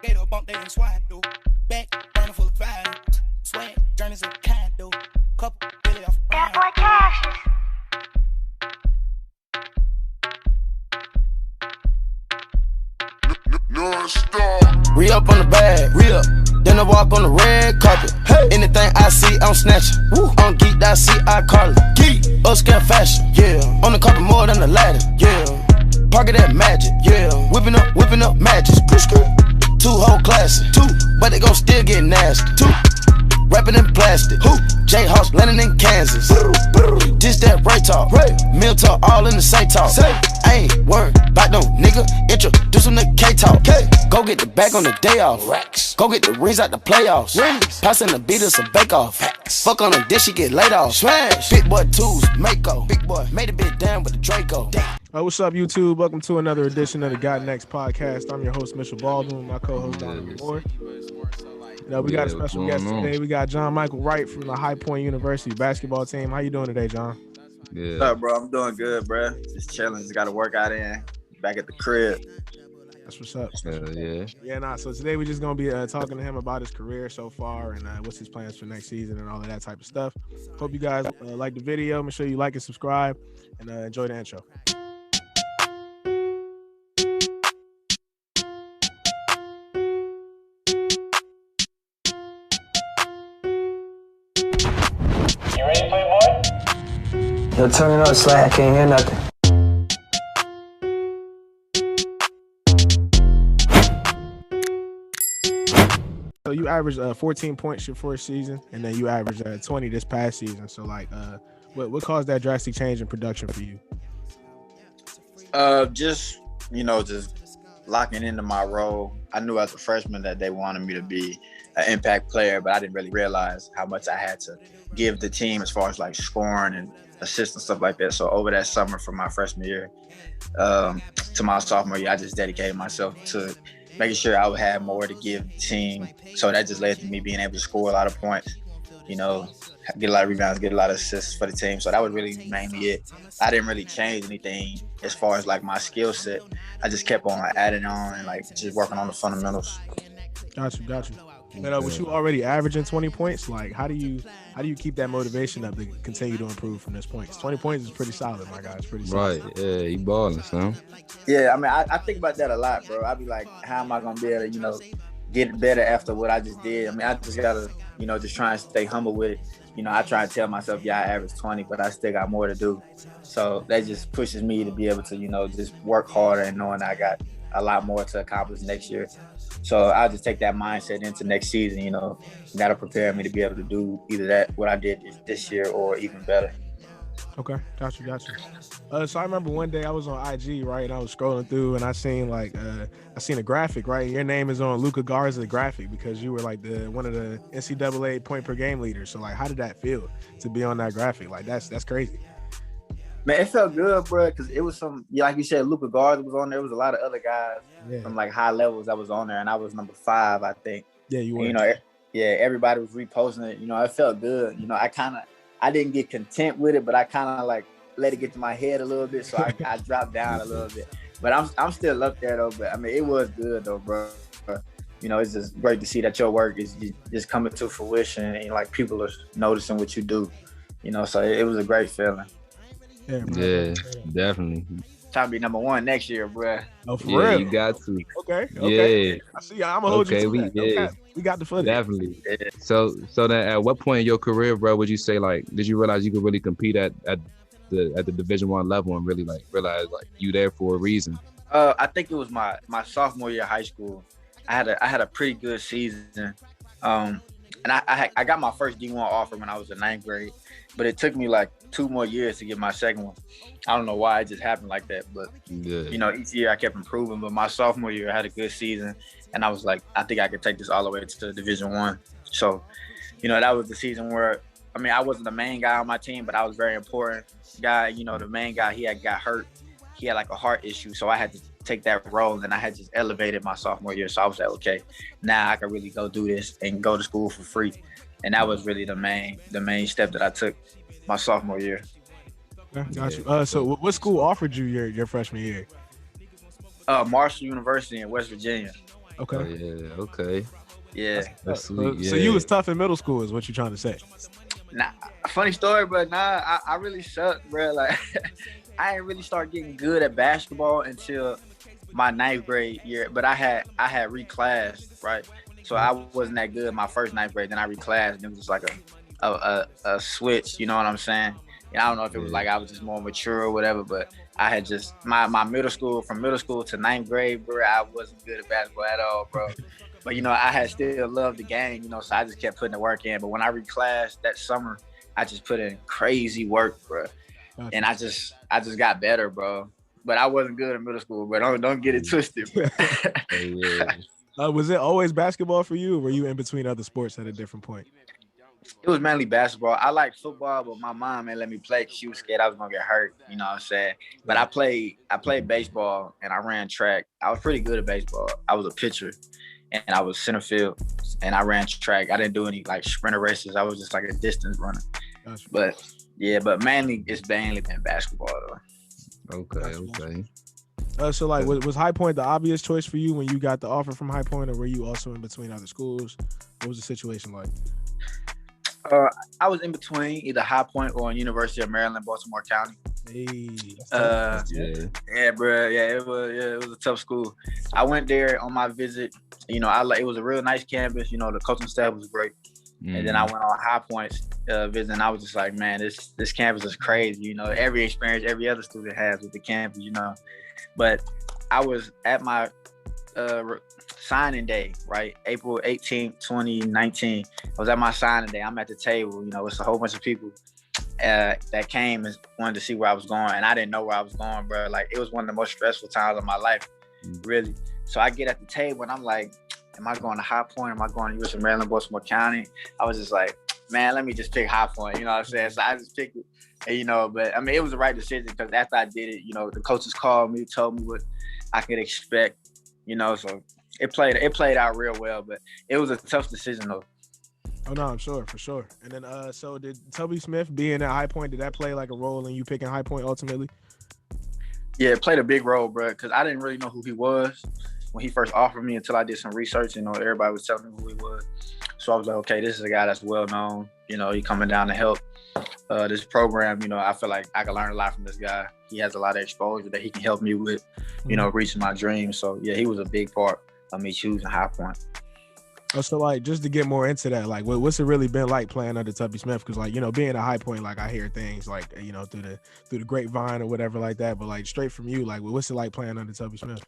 Gator bump, they ain't swine, though. Back, burner full of fire. Swag, journeys of kind, though. Couple, Billy off. That boy Cassius. Re-up on the bag, re-up. Then I walk on the red carpet. Hey. Anything I see, I'm snatching. I'm geeked, I see, I call it. Geek. Upscale fashion, yeah. On the carpet more than the ladder, yeah. Parking that magic, yeah. Whipping up magic. Two whole classes, two. But they gon' still get nasty, two. Rapping in plastic, who? J-House landing in Kansas. Just that Wright talk, Mill talk, all in the same talk. I ain't worried about no nigga. Introduce him to K-talk. Go get the bag on the day off. Go get the rings out the playoffs. Passing the beat us a bake off. Fuck on a dish, she get laid off. Smash. Big boy tools, Mako. Big boy made a bit down with the Draco. What's up, YouTube? Welcome to another edition of the Got Next podcast. I'm your host, Mitchell Baldwin, my co-host, Dono Moore. We got a special guest today. We got John Michael Wright from the High Point University basketball team. How you doing today, John? Yeah. What's up, bro? I'm doing good, bro. Just chilling. Just got to work out in. Back at the crib. That's what's up. Yeah. So today we're just going to be talking to him about his career so far and what's his plans for next season and all of that type of stuff. Hope you guys like the video. Make sure you like and subscribe and enjoy the intro. Yo, turn it up, Slack. I can't hear nothing. So you averaged 14 points your first season, and then you averaged 20 this past season. So, what caused that drastic change in production for you? Just locking into my role. I knew as a freshman that they wanted me to be an impact player, but I didn't really realize how much I had to give the team as far as like scoring and assists and stuff like that. So over that summer from my freshman year to my sophomore year, I just dedicated myself to making sure I would have more to give the team. So that just led to me being able to score a lot of points, get a lot of rebounds, get a lot of assists for the team. So that was really mainly it. I didn't really change anything as far as like my skill set. I just kept on adding on and like just working on the fundamentals. Got you. But was you already averaging 20 points? Like, how do you keep that motivation up to continue to improve from this point? 'Cause 20 points is pretty solid, my guy. It's pretty solid. Right. Yeah, you balling, son. Yeah, I mean, I think about that a lot, bro. I be like, how am I gonna be able to, get better after what I just did? I mean, I just gotta, just try and stay humble with it. I try and tell myself, I average 20, but I still got more to do. So that just pushes me to be able to, just work harder and knowing I got a lot more to accomplish next year. So I'll just take that mindset into next season, that'll prepare me to be able to do either that, what I did this year, or even better. Okay, got you. So I remember one day I was on IG, right, and I was scrolling through and I seen a graphic, right? Your name is on Luka Garza's graphic because you were like one of the NCAA point per game leaders. So how did that feel to be on that graphic? Like that's crazy. Man, it felt good, bro, because it was like you said, Luka Garza was on there. There was a lot of other guys from like high levels that was on there, and I was number 5, I think. Yeah, you were. Everybody was reposting it. It felt good. I didn't get content with it, but I kind of like let it get to my head a little bit, so I dropped down a little bit. But I'm still up there though. But I mean, it was good though, bro. It's just great to see that your work is just coming to fruition, and like people are noticing what you do. So it was a great feeling. Yeah, definitely. Trying to be number 1 next year, bro. Oh, for real? You got to. Okay. Yeah. I see. I'm gonna hold you to that. We got the footage. Definitely. Yeah. So then, at what point in your career, bro, would you say did you realize you could really compete at the Division I level and really realize you there for a reason? I think it was my sophomore year of high school. I had a pretty good season, and I got my first D1 offer when I was in 9th grade. But it took me 2 more years to get my second one. I don't know why it just happened like that, but each year I kept improving. But my sophomore year, I had a good season, and I was like, I think I could take this all the way to Division I. So, that was the season where, I wasn't the main guy on my team, but I was very important guy. The main guy, he got hurt. He had a heart issue, so I had to take that role, and I had just elevated my sophomore year. So I was like, okay, now I can really go do this and go to school for free. And that was really the main step that I took my sophomore year. Got you. So what school offered you your freshman year? Marshall University in West Virginia. Okay. Oh yeah. Okay. Yeah. That's So, sweet. Yeah. so you was tough in middle school, is what you're trying to say? Nah, funny story, but I really sucked, bro. Like, I didn't really start getting good at basketball until my ninth grade year. But I had reclassed, right? So I wasn't that good my first ninth grade. Then I reclassed, and it was just like a switch. You know what I'm saying? And I don't know if it was like I was just more mature or whatever, but I had just my middle school, from middle school to ninth grade, bro. I wasn't good at basketball at all, bro. But I had still loved the game, so I just kept putting the work in. But when I reclassed that summer, I just put in crazy work, bro. Gotcha. And I just got better, bro. But I wasn't good in middle school, bro. Don't get it twisted, bro. Oh, yeah. Was it always basketball for you, or were you in between other sports at a different point? It was mainly basketball. I liked football, but my mom ain't let me play because she was scared I was gonna get hurt. You know what I'm saying? But I played baseball and I ran track. I was pretty good at baseball. I was a pitcher and I was center field and I ran track. I didn't do any like sprinter races. I was just like a distance runner. Gotcha. But mainly been basketball though. Okay. So like, was High Point the obvious choice for you when you got the offer from High Point, or were you also in between other schools? What was the situation like? I was in between either High Point or University of Maryland, Baltimore County. Hey, Yeah, bro. Yeah, it was a tough school. I went there on my visit. It was a real nice campus. The coaching staff was great. And then I went on High Point's visit, and I was just like, man, this campus is crazy. Every experience every other student has with the campus. But I was at my signing day, right? April 18th, 2019. I was at my signing day. I'm at the table. It's a whole bunch of people that came and wanted to see where I was going, and I didn't know where I was going, bro. Like, it was one of the most stressful times of my life, really. So I get at the table, and I'm like, am I going to High Point? Am I going to University of Maryland, Baltimore County? I was just like, man, let me just pick High Point. You know what I'm saying? So I just picked it. And, but I mean, it was the right decision because after I did it, the coaches called me, told me what I could expect. So it played out real well, but it was a tough decision though. Oh no, I'm sure, for sure. And then, so did Tubby Smith being at High Point, did that play like a role in you picking High Point ultimately? Yeah, it played a big role, bro, because I didn't really know who he was when he first offered me until I did some research. Everybody was telling me who he was. So I was like, okay, this is a guy that's well known. He coming down to help this program. I feel like I can learn a lot from this guy. He has a lot of exposure that he can help me with, reaching my dreams. So yeah, he was a big part of me choosing High Point. Oh, so like, just to get more into that, like, what's it really been like playing under Tubby Smith? Because like, being at High Point, like I hear things like, through the grapevine or whatever like that, but like straight from you, like, what's it like playing under Tubby Smith?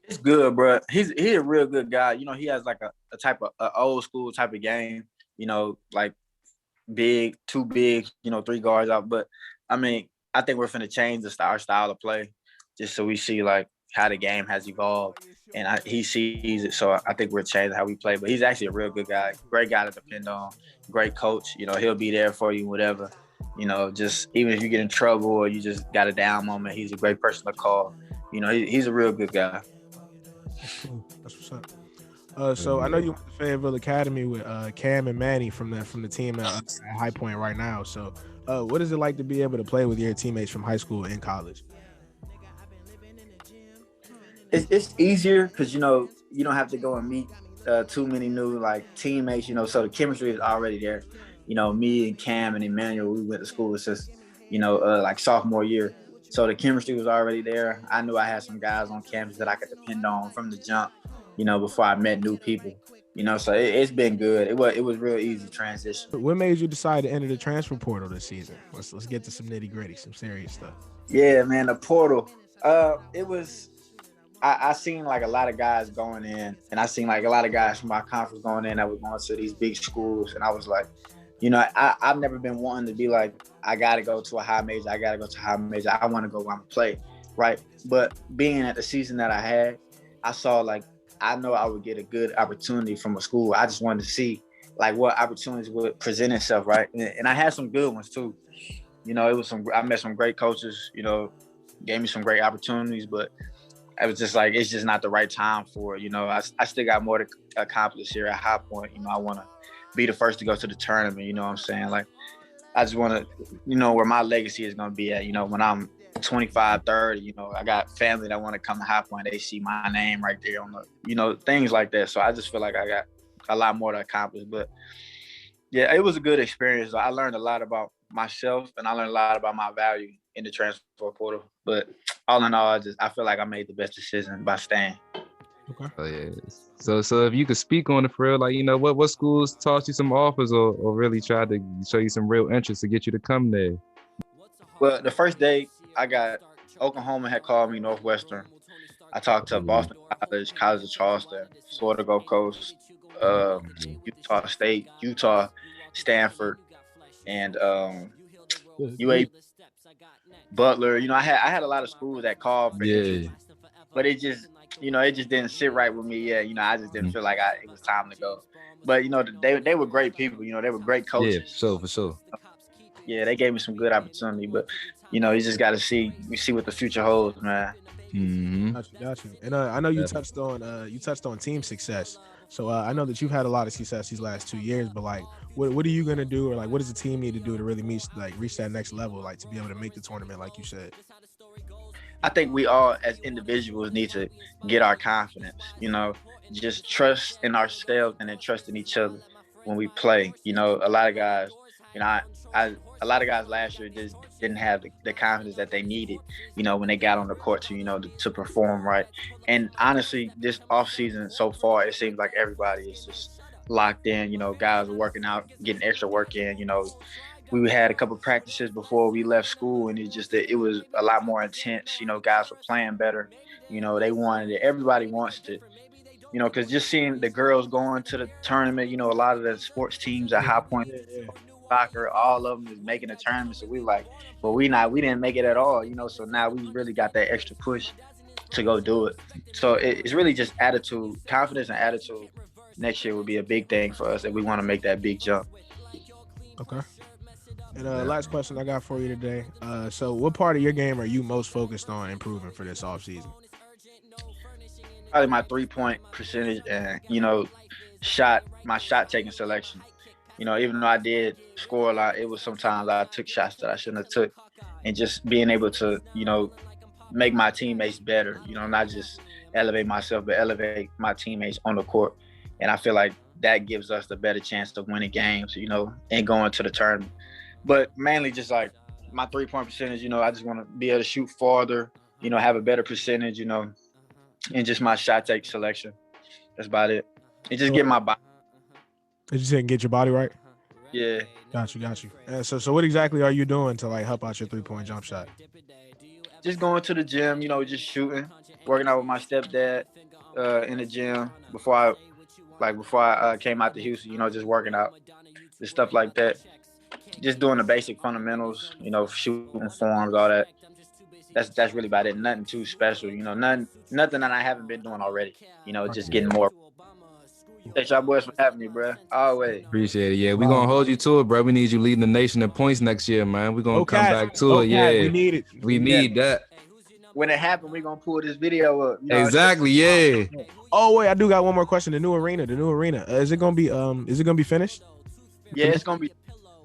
It's good, bro. He's a real good guy. He has like a type of old school type of game. Like big, too big. 3 guards out. But I mean, I think we're finna change our style of play, just so we see like how the game has evolved, and he sees it. So I think we're changing how we play. But he's actually a real good guy, great guy to depend on, great coach. He'll be there for you, whatever. Just even if you get in trouble or you just got a down moment, he's a great person to call. He's a real good guy. That's what's up. So I know you went to Fayetteville Academy with Cam and Manny from the team at High Point right now. So what is it like to be able to play with your teammates from high school and college? It's easier because you don't have to go and meet too many new like teammates. So the chemistry is already there. Me and Cam and Emmanuel, we went to school since like sophomore year. So the chemistry was already there. I knew I had some guys on campus that I could depend on from the jump, before I met new people. So it's been good. It was real easy transition. What made you decide to enter the transfer portal this season? Let's get to some nitty gritty, some serious stuff. Yeah, man, the portal. It was. I seen like a lot of guys going in, and I seen like a lot of guys from my conference going in that were going to these big schools, and I was like, I've never been wanting to be like, I got to go to a high major. I got to go to a high major. I want to go where I'm going to play, right? But being at the season that I had, I saw like, I know I would get a good opportunity from a school. I just wanted to see like what opportunities would present itself, right? And I had some good ones too. I met some great coaches, gave me some great opportunities, but I was just like, it's just not the right time for it. I still got more to accomplish here at High Point. I want to be the first to go to the tournament. You know what I'm saying? Like, I just want to, where my legacy is going to be at, when I'm 25, 30, you know, I got family that want to come to High Point. They see my name right there on the, you know, things like that. So I just feel like I got a lot more to accomplish. But yeah, it was a good experience. I learned a lot about myself, and I learned a lot about my value in the transfer portal. But all in all, I feel like I made the best decision by staying. Okay. Oh yeah. So if you could speak on it for real, like, you know, what schools tossed you some offers or really tried to show you some real interest to get you to come there? Well, the first day I got Oklahoma had called me, Northwestern. I talked to Boston College, College of Charleston, Florida Gulf Coast, Utah State, Utah, Stanford, and UA Butler. You know, I had a lot of schools that called for interest, but it just didn't sit right with me yet. You know, I just didn't feel like it was time to go. But you know, they were great people. You know, they were great coaches. Yeah, for sure. Yeah, they gave me some good opportunity, but you know, you just got to see what the future holds, man. Mm-hmm. Got you. And I know you touched on team success. So I know that you've had a lot of success these last 2 years, but like, what are you gonna do, or like, what does the team need to do to really reach that next level, like to be able to make the tournament, like you said? I think we all as individuals need to get our confidence, you know, just trust in ourselves and then trust in each other when we play. You know, a lot of guys, you know, a lot of guys last year just didn't have the confidence that they needed, you know, when they got on the court to, you know, to perform right. And honestly, this offseason so far, it seems like everybody is just locked in. You know, guys are working out, getting extra work in. You know, we had a couple practices before we left school, and it was a lot more intense. You know, guys were playing better. You know, they wanted it. Everybody wants to, you know, because just seeing the girls going to the tournament, you know, a lot of the sports teams at High Point, soccer, all of them is making a tournament. So we like, well, we didn't make it at all, you know. So now we really got that extra push to go do it. So it's really just attitude, confidence, and attitude. Next year will be a big thing for us if we want to make that big jump. Okay. And last question I got for you today. So what part of your game are you most focused on improving for this offseason? Probably my 3-point percentage and, you know, my shot taking selection. You know, even though I did score a lot, it was sometimes I took shots that I shouldn't have took, and just being able to, you know, make my teammates better, you know, not just elevate myself, but elevate my teammates on the court. And I feel like that gives us the better chance to winning games, you know, and going to the tournament. But mainly just like my 3-point percentage, you know, I just want to be able to shoot farther, you know, have a better percentage, you know, and just my shot take selection. That's about it. And just get my body. Did you say get your body right? Yeah. Got you. So what exactly are you doing to like help out your 3-point jump shot? Just going to the gym, you know, just shooting, working out with my stepdad in the gym before I came out to Houston, you know, just working out, just stuff like that. Just doing the basic fundamentals, you know, shooting forms, all that. That's really about it. Nothing too special, you know, nothing that I haven't been doing already, you know, just getting more. Thanks y'all boys for having me, bro. Always. Appreciate it. Yeah, we're going to hold you to it, bro. We need you leading the nation in points next year, man. We're going to come back to it. Yeah. We need it. We need that. When it happens, we're going to pull this video up. You know, exactly, yeah. Oh, wait, I do got one more question. The new arena. Is it going to be finished? Yeah, it's going to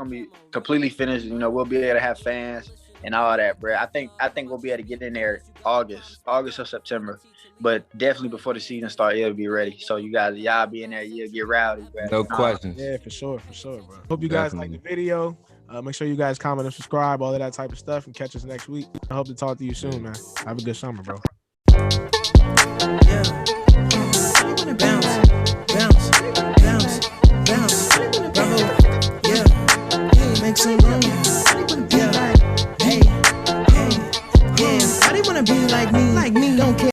be completely finished. You know, we'll be able to have fans and all that, bro. I think we'll be able to get in there August or September. But definitely before the season starts, it'll be ready. So y'all be in there, you'll get rowdy, bro. No questions. Yeah, for sure, bro. Hope you guys like the video. Make sure you guys comment and subscribe, all of that type of stuff, and catch us next week. I hope to talk to you soon, man. Have a good summer, bro. Yeah. Bounce. Bravo. Yeah. Hey, make some room. Yeah. Hey. Yeah. I didn't wanna be like me. Don't care.